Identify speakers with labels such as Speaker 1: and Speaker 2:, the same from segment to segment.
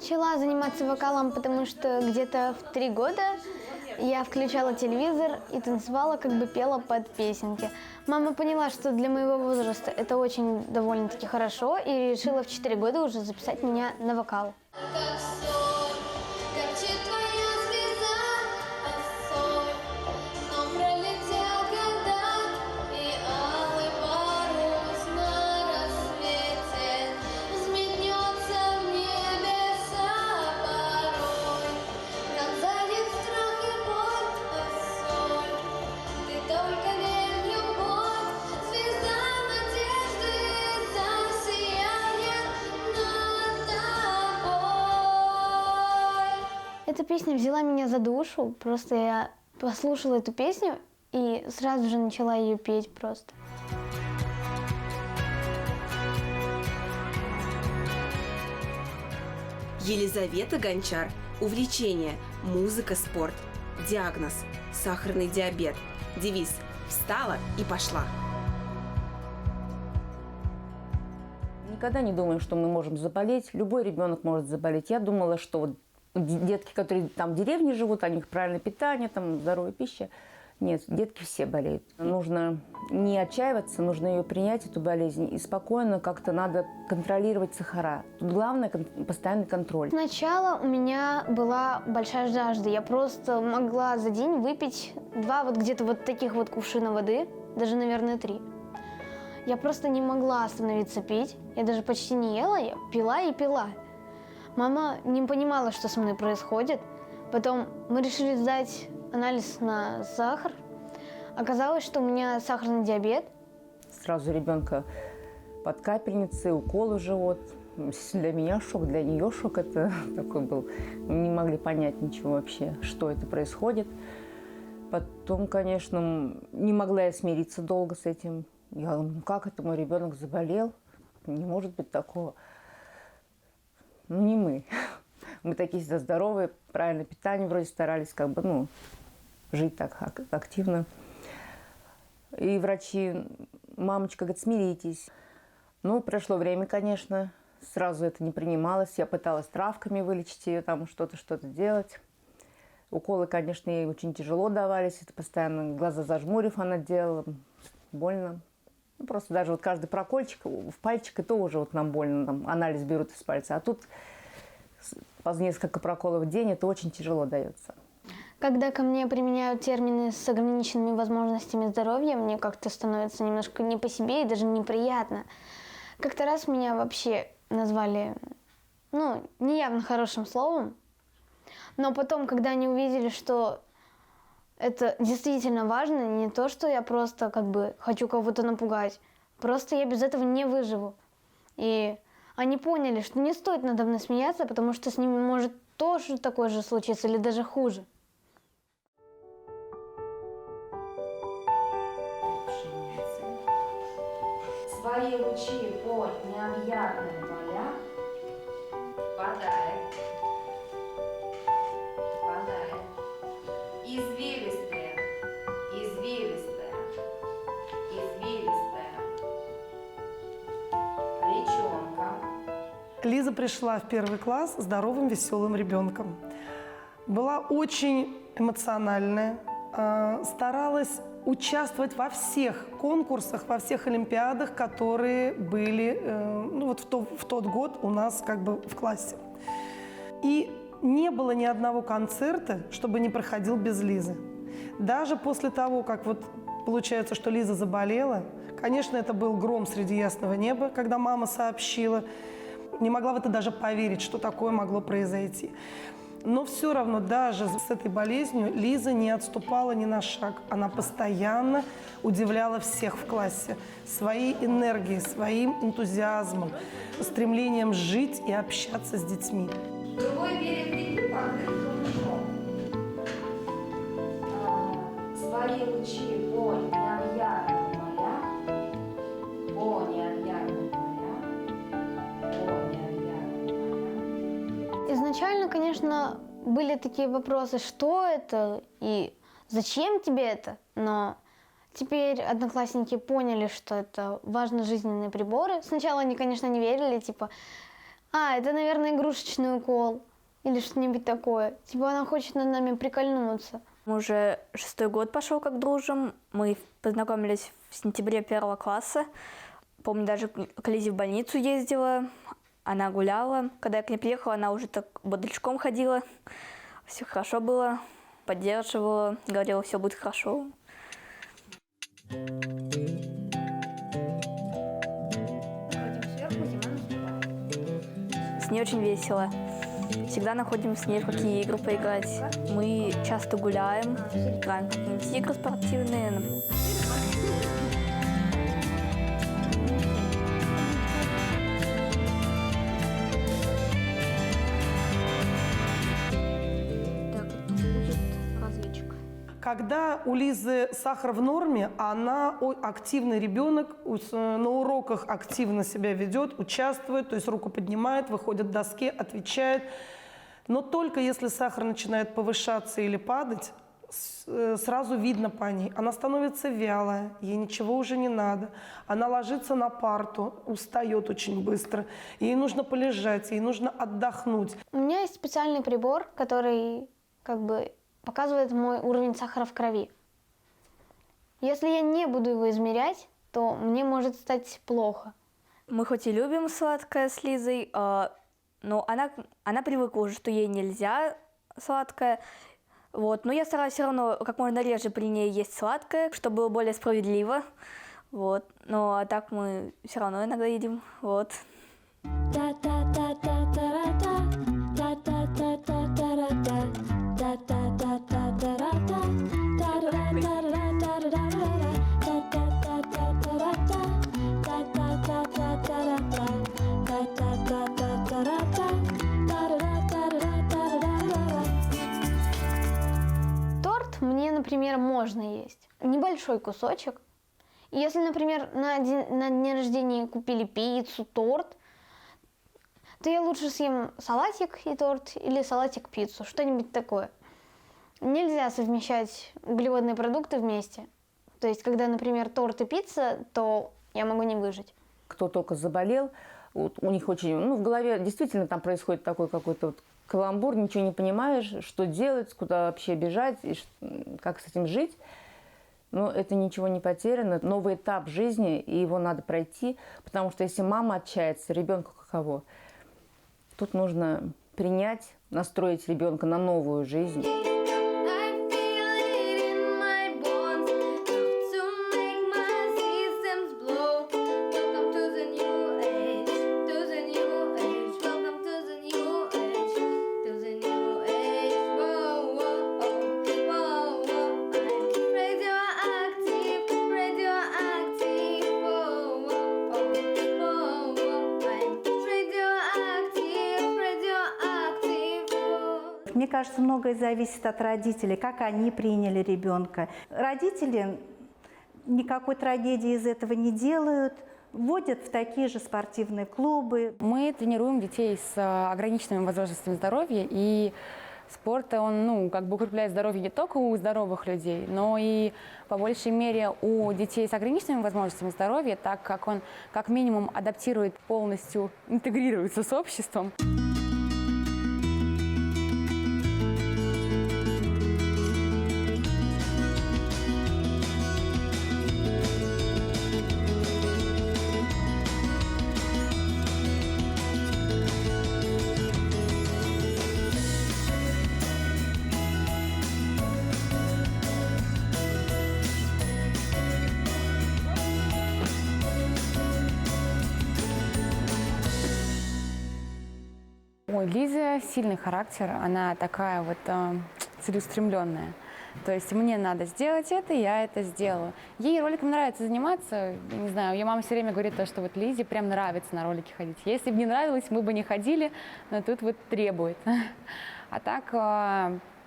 Speaker 1: начала заниматься вокалом, потому что где-то в 3 года я включала телевизор и танцевала, как бы пела под песенки. Мама поняла, что для моего возраста это очень довольно-таки хорошо, и решила в 4 года уже записать меня на вокал. Эта песня взяла меня за душу, просто я послушала эту песню и сразу же начала ее петь просто.
Speaker 2: Елизавета Гончар. Увлечение. Музыка, спорт. Диагноз. Сахарный диабет. Девиз. Встала и пошла.
Speaker 3: Никогда не думаем, что мы можем заболеть. Любой ребенок может заболеть. Я думала, что вот детки, которые там в деревне живут, у них правильное питание, там здоровая пища. Нет, детки все болеют. Нужно не отчаиваться, нужно ее принять, эту болезнь, и спокойно как-то надо контролировать сахара. Тут главное – постоянный контроль.
Speaker 1: Сначала у меня была большая жажда. Я просто могла за день выпить 2 вот где-то вот таких вот кувшина воды, даже, наверное, 3. Я просто не могла остановиться пить. Я даже почти не ела, я пила и пила. Мама не понимала, что со мной происходит. Потом мы решили сдать анализ на сахар. Оказалось, что у меня сахарный диабет.
Speaker 3: Сразу ребенка под капельницей, укол в живот. Для меня шок, для нее шок это такой был. Мы не могли понять ничего вообще, что это происходит. Потом, конечно, не могла я смириться долго с этим. Я говорю, ну как это, мой ребенок заболел? Не может быть такого. Ну, не мы. Мы такие всегда здоровые, правильное питание вроде старались, как бы, ну, жить так активно. И врачи, мамочка говорит, смиритесь. Ну, прошло время, конечно, сразу это не принималось. Я пыталась травками вылечить ее, там что-то делать. Уколы, конечно, ей очень тяжело давались. Это постоянно глаза зажмурив она делала. Больно. Ну, просто даже вот каждый прокольчик в пальчик, и то уже вот нам больно. Там анализ берут из пальца. А тут по несколько проколов в день это очень тяжело дается.
Speaker 1: Когда ко мне применяют термины с ограниченными возможностями здоровья, мне как-то становится немножко не по себе и даже неприятно. Как-то раз меня вообще назвали, ну, неявно хорошим словом, но потом, когда они увидели, что это действительно важно, не то, что я просто как бы хочу кого-то напугать, просто я без этого не выживу. И они поняли, что не стоит надо мной смеяться, потому что с ними может тоже такое же случиться или даже хуже.
Speaker 4: Свои лучи по необъятным полям падает, извилистая, речонка.
Speaker 5: Лиза пришла в 1 класс здоровым, веселым ребенком. Была очень эмоциональная, старалась участвовать во всех конкурсах, во всех олимпиадах, которые были ну, вот в тот год у нас как бы в классе. И не было ни одного концерта, чтобы не проходил без Лизы. Даже после того, как вот получается, что Лиза заболела, конечно, это был гром среди ясного неба, когда мама сообщила. Не могла в это даже поверить, что такое могло произойти. Но все равно даже с этой болезнью Лиза не отступала ни на шаг. Она постоянно удивляла всех в классе своей энергией, своим энтузиазмом, стремлением жить и общаться с детьми.
Speaker 4: Другой берег реки покрыт камышом. Свои лучи по необъятным полям, по необъятным полям.
Speaker 1: Изначально, конечно, были такие вопросы, что это и зачем тебе это, но теперь одноклассники поняли, что это важные жизненные приборы. Сначала они, конечно, не верили, типа, А, это, наверное, игрушечный укол или что-нибудь такое. Типа она хочет над нами прикольнуться.
Speaker 6: Мы уже 6-й год пошел, как дружим. Мы познакомились в сентябре 1 класса. Помню, даже к Лизе в больницу ездила. Она гуляла. Когда я к ней приехала, она уже так бодрячком ходила. Все хорошо было, поддерживала, говорила, все будет хорошо. С ней очень весело. Всегда находим с ней в какие игры поиграть. Мы часто гуляем, играем в какие-нибудь игры спортивные. Так, это будет разведчик.
Speaker 5: Когда у Лизы сахар в норме, она активный ребенок, на уроках активно себя ведет, участвует, то есть руку поднимает, выходит к доске, отвечает. Но только если сахар начинает повышаться или падать, сразу видно по ней. Она становится вялая, ей ничего уже не надо. Она ложится на парту, устает очень быстро. Ей нужно полежать, ей нужно отдохнуть.
Speaker 1: У меня есть специальный прибор, который как бы показывает мой уровень сахара в крови. Если я не буду его измерять, то мне может стать плохо.
Speaker 6: Мы хоть и любим сладкое с Лизой, но она привыкла уже, что ей нельзя сладкое. Вот. Но я стараюсь все равно как можно реже при ней есть сладкое, чтобы было более справедливо. Вот. Но а так мы все равно иногда едим. Вот.
Speaker 1: Мне, например, можно есть небольшой кусочек. И если, например, на день рождения купили пиццу, торт, то я лучше съем салатик и торт или салатик-пиццу, что-нибудь такое. Нельзя совмещать углеводные продукты вместе. То есть, когда, например, торт и пицца, то я могу не выжить.
Speaker 3: Кто только заболел, вот у них очень, в голове действительно там происходит такой какой-то вот каламбур, ничего не понимаешь, что делать, куда вообще бежать, и как с этим жить. Но это ничего не потеряно. Новый этап жизни, и его надо пройти, потому что если мама отчается, ребенку каково? Тут нужно принять, настроить ребенка на новую жизнь.
Speaker 7: Мне кажется, многое зависит от родителей, как они приняли ребенка. Родители никакой трагедии из этого не делают, вводят в такие же спортивные клубы.
Speaker 8: Мы тренируем детей с ограниченными возможностями здоровья, и спорт, он укрепляет здоровье не только у здоровых людей, но и по большей мере у детей с ограниченными возможностями здоровья, так как он как минимум адаптирует, полностью интегрируется с обществом. Лиза сильный характер, она такая вот целеустремленная. То есть мне надо сделать это, я это сделаю. Ей роликом нравится заниматься, я не знаю, ее мама все время говорит, что вот Лизе прям нравится на ролики ходить. Если бы не нравилось, мы бы не ходили, но тут вот требует. А так,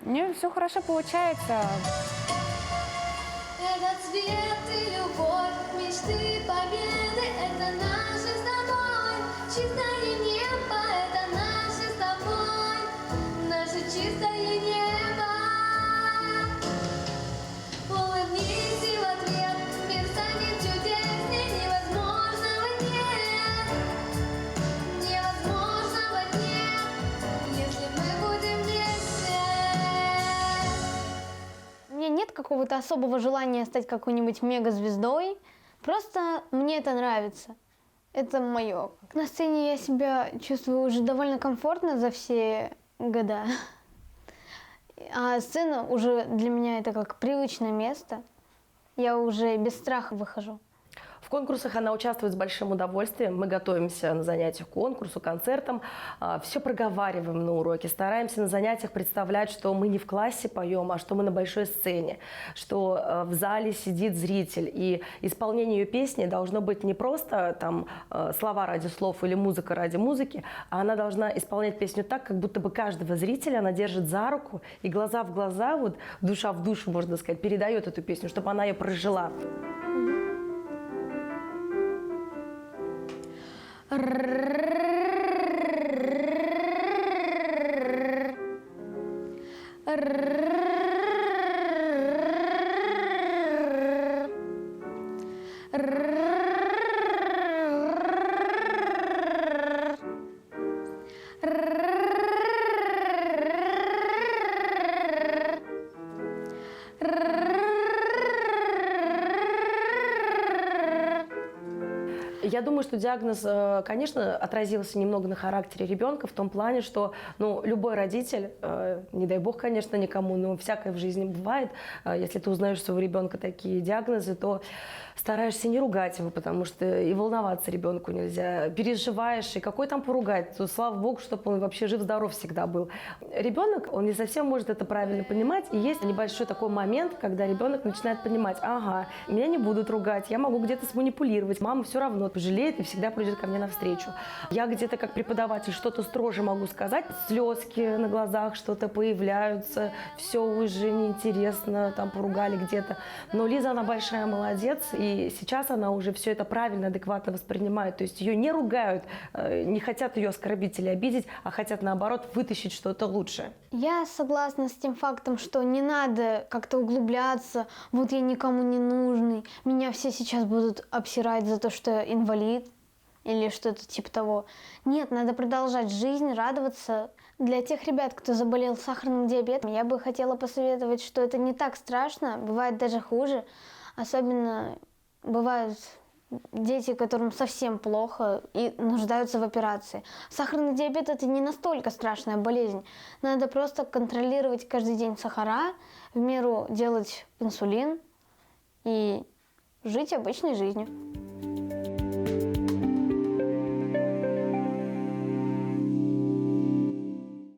Speaker 8: у нее все хорошо получается.
Speaker 9: Это цвет и любовь, мечты, победы, это наши с тобой. Чистое небо, это наше с тобой, наше чистое небо. Улыбнись и в ответ, мир станет чудеснее, невозможного нет, невозможного
Speaker 1: какого-то особого желания стать какой-нибудь мегазвездой. Просто мне это нравится. Это мое. На сцене я себя чувствую уже довольно комфортно за все года. А сцена уже для меня это как привычное место. Я уже без страха выхожу.
Speaker 10: В конкурсах она участвует с большим удовольствием. Мы готовимся на занятиях к конкурсу, концертам. Все проговариваем на уроке. Стараемся на занятиях представлять, что мы не в классе поем, а что мы на большой сцене. Что в зале сидит зритель. И исполнение ее песни должно быть не просто там, слова ради слов или музыка ради музыки, а она должна исполнять песню так, как будто бы каждого зрителя она держит за руку и глаза в глаза, вот, душа в душу, можно сказать, передает эту песню, чтобы она ее прожила. Я думаю, что диагноз, конечно, отразился немного на характере ребенка в том плане, что любой родитель, не дай бог, конечно, никому, но всякое в жизни бывает, если ты узнаешь у своего ребенка такие диагнозы, то стараешься не ругать его, потому что и волноваться ребенку нельзя. Переживаешь, и какой там поругать? То, слава богу, чтобы он вообще жив-здоров всегда был. Ребенок, он не совсем может это правильно понимать, и есть небольшой такой момент, когда ребенок начинает понимать: ага, меня не будут ругать, я могу где-то сманипулировать, мама все равно пожалеет и всегда придет ко мне навстречу. Я где-то как преподаватель что-то строже могу сказать, слезки на глазах что-то появляются, все уже неинтересно, там поругали где-то. Но Лиза, она большая молодец, и сейчас она уже все это правильно, адекватно воспринимает. То есть ее не ругают, не хотят ее оскорбить или обидеть, а хотят, наоборот, вытащить что-то лучшее.
Speaker 1: Я согласна с тем фактом, что не надо как-то углубляться, вот я никому не нужный, меня все сейчас будут обсирать за то, что я инвалид или что-то типа того. Нет, надо продолжать жизнь, радоваться. Для тех ребят, кто заболел сахарным диабетом, я бы хотела посоветовать, что это не так страшно, бывает даже хуже. Особенно бывают дети, которым совсем плохо и нуждаются в операции. Сахарный диабет – это не настолько страшная болезнь. Надо просто контролировать каждый день сахара, в меру делать инсулин и жить обычной жизнью.